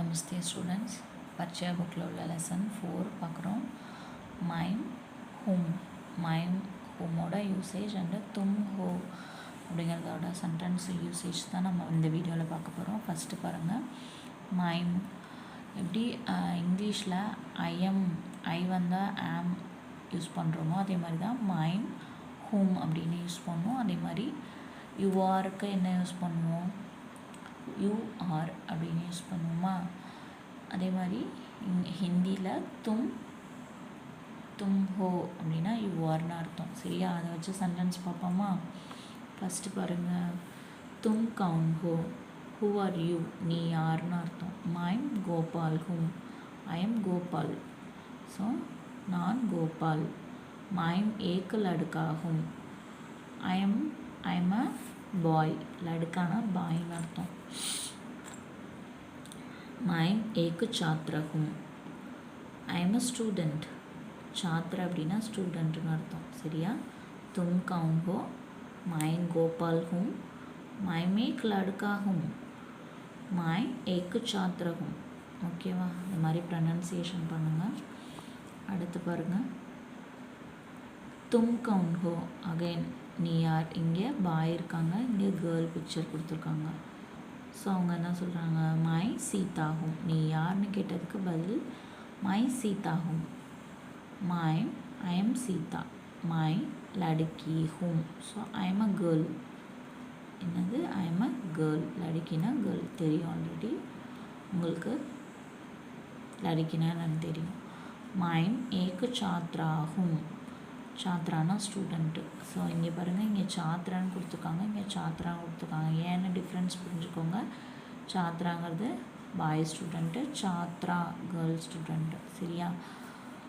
நமஸ்தே students. பரிச்சயா புக்கில் உள்ள lesson 4 பார்க்குறோம். மைம் ஹூம். மைம் ஹூமோட யூசேஜ் அண்டு தும் ஹோ அப்படிங்கிறதோட சென்டென்ஸ் யூசேஜ் தான் நம்ம இந்த வீடியோவில் பார்க்க போகிறோம். ஃபஸ்ட்டு பாருங்கள், மைம் எப்படி இங்கிலீஷில் ஐ வந்தால் ஆம் யூஸ் பண்ணுறோமோ அதே மாதிரி தான் மைம் ஹூம் அப்படின்னு யூஸ் பண்ணுவோம். அதே மாதிரி யூஆருக்கு என்ன யூஸ் பண்ணுவோம், யூஆர் அப்படின்னு யூஸ் பண்ணுவோமா. அதே மாதிரி ஹிந்தியில் தும் ஹோ அப்படின்னா யூஆர்னு அர்த்தம். சரியா, அதை வச்சு சென்டென்ஸ் பார்ப்போமா. ஃபஸ்ட்டு பாருங்கள், தும் கவுன் ஹோ, ஹூ ஆர் யூ, நீ யாருன்னு அர்த்தம். மைம் கோபால் ஹூம், ஐ எம் கோபால், ஸோ நான் கோபால். மைம் ஏக் லடுக்கா ஹூம், ஐ எம் அ பாய், லடுக்கானா பாய்னு அர்த்தம். மைம் ஏக் சாத்ரா ஹூம், ஐ எம் அ ஸ்டூடெண்ட். சாத்ரா அப்படின்னா ஸ்டூடெண்ட்னு அர்த்தம். சரியா, தும் கவுன் ஹோ, மைம் கோபால் ஹூம், மைம் ஏக் லடுக்கா ஹூம், மைம் ஏக் சாத்ரா ஹூம். ஓகேவா, இந்த மாதிரி ப்ரனன்சியேஷன் பண்ணுங்கள். அடுத்து பாருங்கள், தும் கவுன் ஹோ, அகைன் நீ யார். இங்கே பாய் இருக்காங்க, இங்கே கேர்ள் பிக்சர் கொடுத்துருக்காங்க. ஸோ அவங்க என்ன சொல்கிறாங்க, மை சீதா ஹூம், நீ யாருன்னு கேட்டதுக்கு பதில் மை சீதா ஹூம். மைம் ஐ எம் சீதா, மை லடுக்கி ஹூம், so I am a girl. என்னது, ஐ எம் அ கேர்ள். லடுக்கினா கேர்ள் தெரியும் ஆல்ரெடி உங்களுக்கு, லடுக்கினா என்னன்னு தெரியும். மைம் ஏக் சாத்ரா ஹூம், சாத்ரானா ஸ்டூடெண்ட்டு. ஸோ இங்கே பாருங்கள், இங்கே சாத்ரான்னு கொடுத்துருக்காங்க, இங்கே சாத்ரான்னு கொடுத்துருக்காங்க. ஏன்னு டிஃப்ரென்ஸ் புரிஞ்சுக்கோங்க. சாத்ராங்கிறது பாய் ஸ்டூடெண்ட்டு, சாத்ரா கேர்ள் ஸ்டூடெண்ட்டு. சரியா,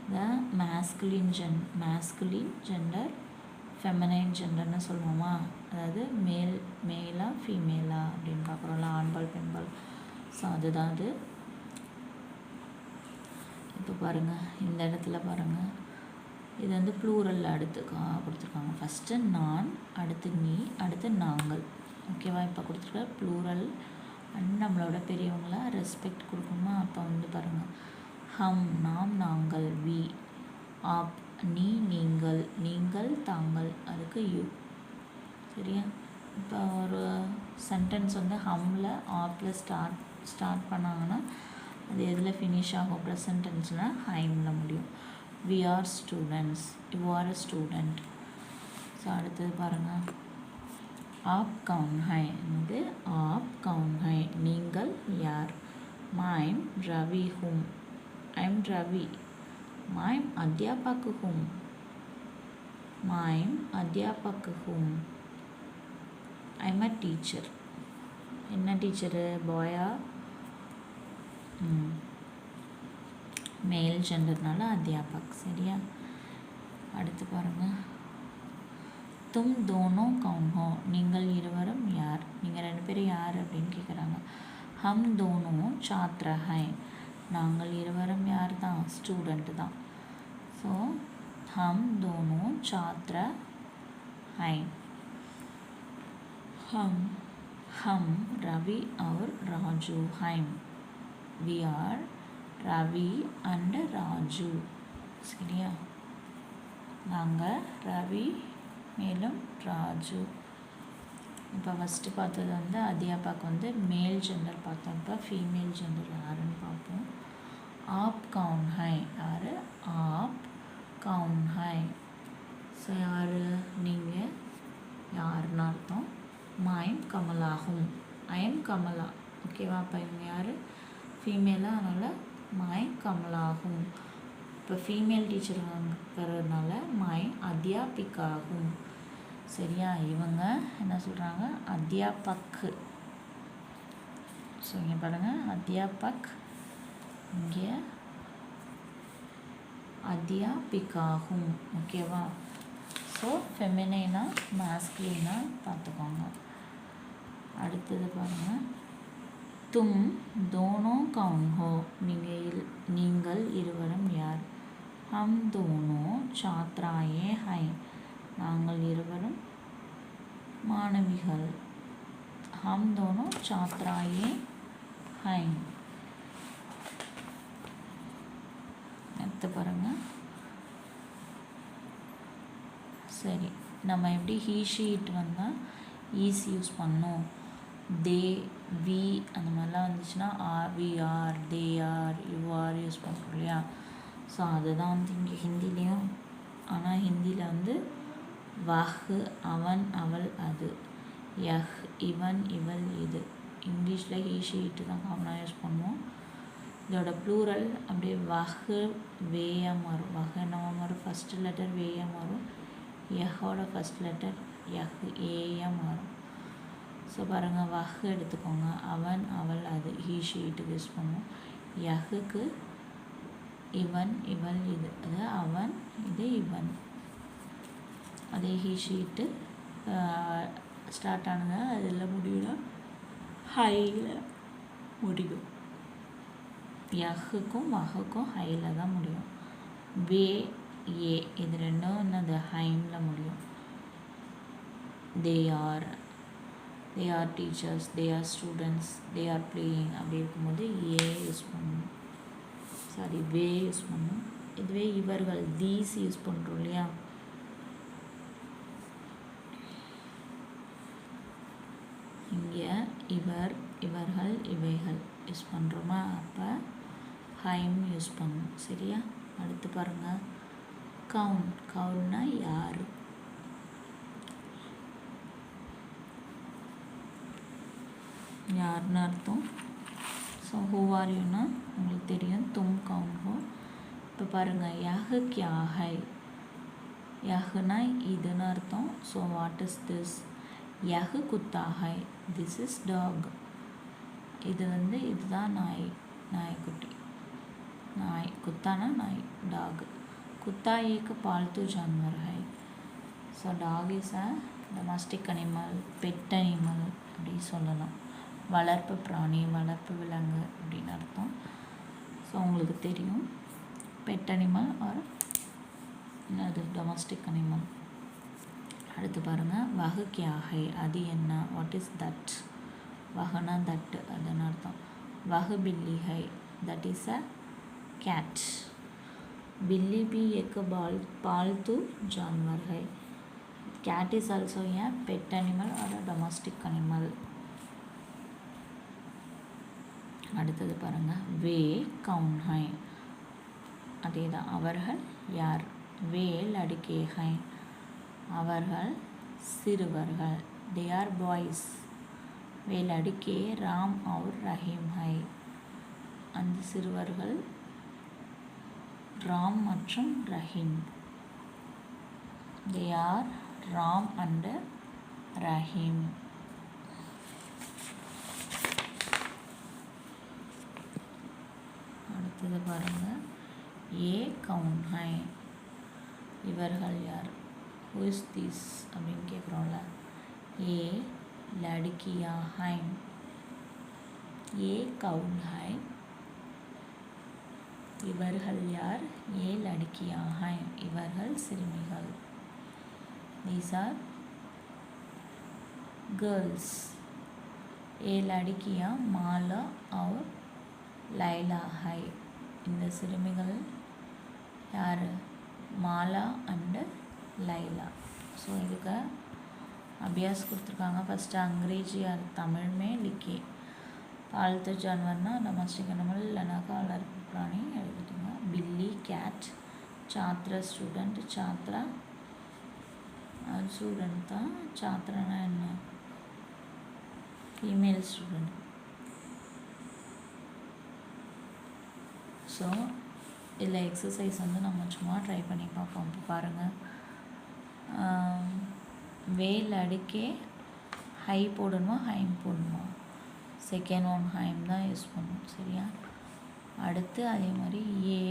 இந்த மேஸ்குலின் ஜெண்டர் ஃபெமினைன் ஜெண்டர்னு சொல்லுவோமா, அதாவது மேலா ஃபீமேலா அப்படின்னு பார்க்குறோம்ல, ஆண்பால் பெண்பால். ஸோ அதுதான் அது. இப்போ பாருங்கள், இந்த இடத்துல பாருங்கள், இது வந்து ப்ளூரல் அடுத்து கொடுத்துருக்காங்க. ஃபஸ்ட்டு நான், அடுத்து நீ, அடுத்து நாங்கள். ஓகேவா, இப்போ கொடுத்துருக்க ப்ளூரல் அண்ட் நம்மளோட பெரியவங்கள ரெஸ்பெக்ட் கொடுக்கணுமா. அப்போ வந்து பாருங்கள், ஹம் நாம் நாங்கள், வி ஆப் நீ நீங்கள், நீங்கள் தாங்கள், அதுக்கு யூ. சரியா, இப்போ ஒரு சென்டென்ஸ் வந்து ஹம்மில் ஆப்பில் ஸ்டார்ட் பண்ணாங்கன்னா அது எதில் ஃபினிஷ் ஆகும், ப்ரெசன்ட் டென்ஸ்னால் ஹைமில் முடியும். We are students, you are a student. So அடுத்தது பாருங்கள், ஆப் கவுன் ஹை. இது ஆப் கவுன் ஹை, நீங்கள் யார். மைம் ரவி ஹூம், ஐ எம் ரவி. மைம் அத்தியாபக் ஹூம், மைம் அத்தியாபக் ஹூம், ஐ எம் அ டீச்சர். என்ன டீச்சரு, பாயா, மேல் ஜெண்டர்னால அத்தியாபக். சரியா, அடுத்து பாருங்கள், தும் தோனோ கவுன் ஹோ, நீங்கள் இருவரும் யார். நீங்கள் ரெண்டு பேரும் யார் அப்படின்னு கேட்குறாங்க. ஹம் தோனோ சாத்ரா ஹை, நாங்கள் இருவரும் யார் தான், ஸ்டூடெண்ட்டு தான். ஸோ ஹம் தோனோ சாத்ரா ஹை. हम रवि और राजू हैं, we are Ravi and Raju. சரியா, நாங்கள் ரவி மேலும் ராஜு. இப்போ ஃபஸ்ட்டு பார்த்தது வந்து அத்தியாபக் வந்து மேல் ஜெண்டர் பார்த்தோம். இப்போ ஃபீமேல் ஜெண்டர் யாருன்னு பார்ப்போம். ஆப் கவுன் ஹை, யார், ஆப் கவுன் ஹை. ஸோ யார், நீங்கள் யாருன்னு அர்த்தம். Mime Kamala whom, I M Kamala. ஓகேவா, அப்போ இவங்க யார், ஃபீமேலாக, அதனால் மை கமலா ஹூம். இப்போ ஃபீமேல் டீச்சர் வாங்கிறதுனால மை அத்தியாபிகா ஹூம். சரியா, இவங்க என்ன சொல்கிறாங்க, அத்தியாபக்கு. ஸோ இங்கே பாருங்கள், அத்தியாபக், இங்கே அத்தியாபிகா ஹூம். ஓகேவா, ஸோ ஃபெமினைனா மாஸ்குலினா பார்த்துக்கோங்க. அடுத்தது பாருங்கள், தும் தோனோ கவுன் ஹோ, நீங்கள் இருவரும் யார். ஹம் தோனோ சாத்ராயே ஹை, நாங்கள் இருவரும் மாணவிகள். ஹம் தோனோ சாத்ராயே ஹை. சரி, நம்ம எப்படி ஹீ ஷீட் வந்தால் ஈஸ் யூஸ் பண்ணோம், தே வி அந்த மாதிரிலாம் வந்துச்சுன்னா we are, they are, you are use பண்ணுறோம் இல்லையா. ஸோ அதுதான் வந்து இங்கே ஹிந்திலையும். ஆனால் ஹிந்தியில் வந்து வஹ் அவன் அவள் அது, யஹ் இவன் இவள் இது. இங்கிலீஷில் ஹீ ஷீட்டு தான் காமனாக யூஸ் பண்ணுவோம். இதோட ப்ளூரல் அப்படியே வஹு வேயாக மாறும். வஹு என்னவா மாறும், ஃபஸ்ட்டு லெட்டர் வேயாக மாறும். யஹோட ஃபஸ்ட் லெட்டர் யஹ் ஏயாக மாறும். ஸோ பாருங்கள், வஹ் எடுத்துக்கோங்க, அவன் அவள் அது ஹீ ஷீட்டுக்கு யூஸ் பண்ணுவோம். யஹுக்கு இவன் இவள் இது, அது அவன் இது இவன். அதே ஹீ ஷீட்டு ஸ்டார்ட் ஆனது அதில் முடியும்னா ஹையில் முடியும். யஹுக்கும் வஹுக்கும் ஹையில் தான் முடியும். வே ஏ இது ரெண்டும் என்னது ஹைமில் முடியும். They are teachers, they are students, they are playing அப்படி இருக்கும்போது ஏ யூஸ் பண்ணணும், சாரி வே யூஸ் பண்ணணும். இதுவே இவர்கள் தீஸ் யூஸ் பண்ணுறோம் இல்லையா. இங்கே இவர் இவர்கள் இவைகள் யூஸ் பண்ணுறோமா, அப்போ ஹைம் யூஸ் பண்ணணும். சரியா. அடுத்து பாருங்கள், கவுன்னா யார், யாருன்னு அர்த்தம். ஸோ ஹூ ஆர் யூனா உங்களுக்கு தெரியும், தும் கவுன் ஹோ. இப்போ பாருங்கள், யஹ் கியா ஹை, யஹ்னா இதுன்னு அர்த்தம். ஸோ வாட் இஸ் திஸ், யஹ் குத்தா ஹை, திஸ் இஸ் டாக். இது வந்து இதுதான் நாய், நாய்க்குட்டி. नाई कुत्ता ना नाई डॉग, कुत्ता एक पालतू जानवर है. So dog is a domestic animal, pet animal அப்படி சொல்லலாம். வளர்ப்பு பிராணி, வளர்ப்பு விலங்கு அப்படின்னு அர்த்தம். ஸோ உங்களுக்கு தெரியும் பெட் அனிமல் ஆர் அது டொமஸ்டிக் அனிமல். அடுத்து பாருங்கள், வஹு கியா ஹை அது என்ன, வாட் இஸ் தட். வஹுனா தட்டு அதுன்னு அர்த்தம். वह बिल्ली है, दैट इज़ अ कैट. बिल्ली भी एक पालतू जानवर है. Cat is also a pet animal or a domestic animal. அடுத்தது பாருங்க, வே கவுன் ஹை, அதே தான். அவர்கள் யார், வே லடுக்கே ஹை, அவர்கள் சிறுவர்கள், they are boys. வே லடுக்கே ராம் और ரஹீம் ஹை, அந்த சிறுவர்கள் ராம் மற்றும் Rahim. they are Ram and Rahim. அடுத்தது பாருங்க, ஏ கவுன் ஹை, இவர்கள் யார், ஹூ இஸ் திஸ் அப்படின்னு கேட்குறோம்ல. ஏ லடுக்கியா ஹை, ஏ கவுன் ஹை, இவர்கள் யார், ஏ லடுக்கியா ஹை, இவர்கள் சிறுமிகள். These are girls. ये लड़कियाँ माला और லைலா ஹை, இந்த சிறுமிகள் யார், மாலா அண்டு லைலா. ஸோ இதுக்கு அபியாஸ் கொடுத்துருக்காங்க. ஃபஸ்ட்டு अंग्रेजी और तमिल में लिखे. पालतू जानवरना डोमेस्टिक एनिमल இல்லைனாக்கா வளர்ப்பு பிராணி எழுதிட்டுங்க. बिल्ली कैट, छात्रा स्टूडेंट, छात्रा ஸ்டூடெண்ட் தான். சாத்திரனா என்ன, ஃபீமேல் ஸ்டூடெண்ட். ஸோ இதில் எக்ஸசைஸ் வந்து நம்ம சும்மா ட்ரை பண்ணி பார்ப்போம். இப்போ பாருங்கள், வேல் அடுக்கே ஹை போடணுமா ஹைம் போடணுமா, செகண்ட் ஒன் ஹைம் தான் யூஸ் பண்ணணும். சரியா. அடுத்து அதே மாதிரி ஏ,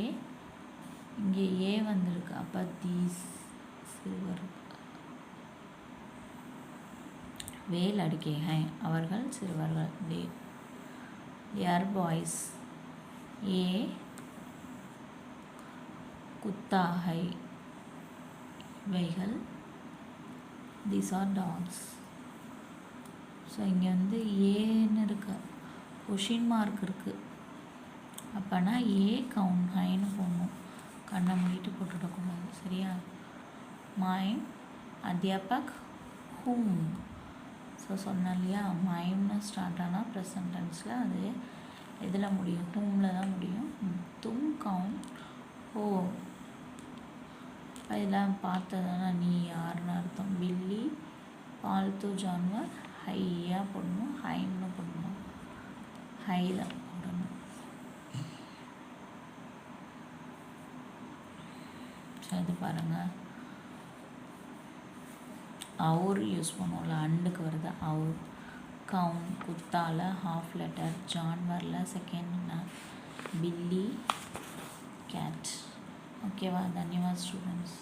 இங்கே ஏ வந்திருக்கு, அப்போ தீஸ் சிறுவர். वे लड़के हैं, அவர்கள் சிறுவர்கள். they are boys. ये कुत्ता है, இவைகள் these are dogs. ஸோ இங்கே வந்து ஏன்னு இருக்கு, கொஷின் மார்க் இருக்குது. அப்போனா ஏ கவுன் ஹைன்னு போடணும், கண்ணை மூடிட்டு போட்டுவிடக்கூடாது. சரியா. My அத்தியாபக் whom. ஸோ சொன்னேன் இல்லையா, மைம்னு ஸ்டார்ட் ஆனால் ப்ரெசன்ட் டென்ஸில் அது எதில் முடியும், ஹூமில் தான் முடியும். தும் கவுன் ஹோ, இதெல்லாம் பார்த்ததுனா நீ யாருன்னு அர்த்தம். பில்லி பால்த்து ஜான்வர் ஹையா போடணும், ஹைம்னு போடணும், ஹை தான் போடணும். இது பாருங்கள், அவுர் யூஸ் பண்ணுவோம்ல, அண்டுக்கு வருது அவுர். கவுன் குத்தால ஹாஃப் லெட்டர், ஜான்வரில் செகண்ட், பில்லி கேட். ஓகேவா? தன்யவாத் ஸ்டூடெண்ட்ஸ்.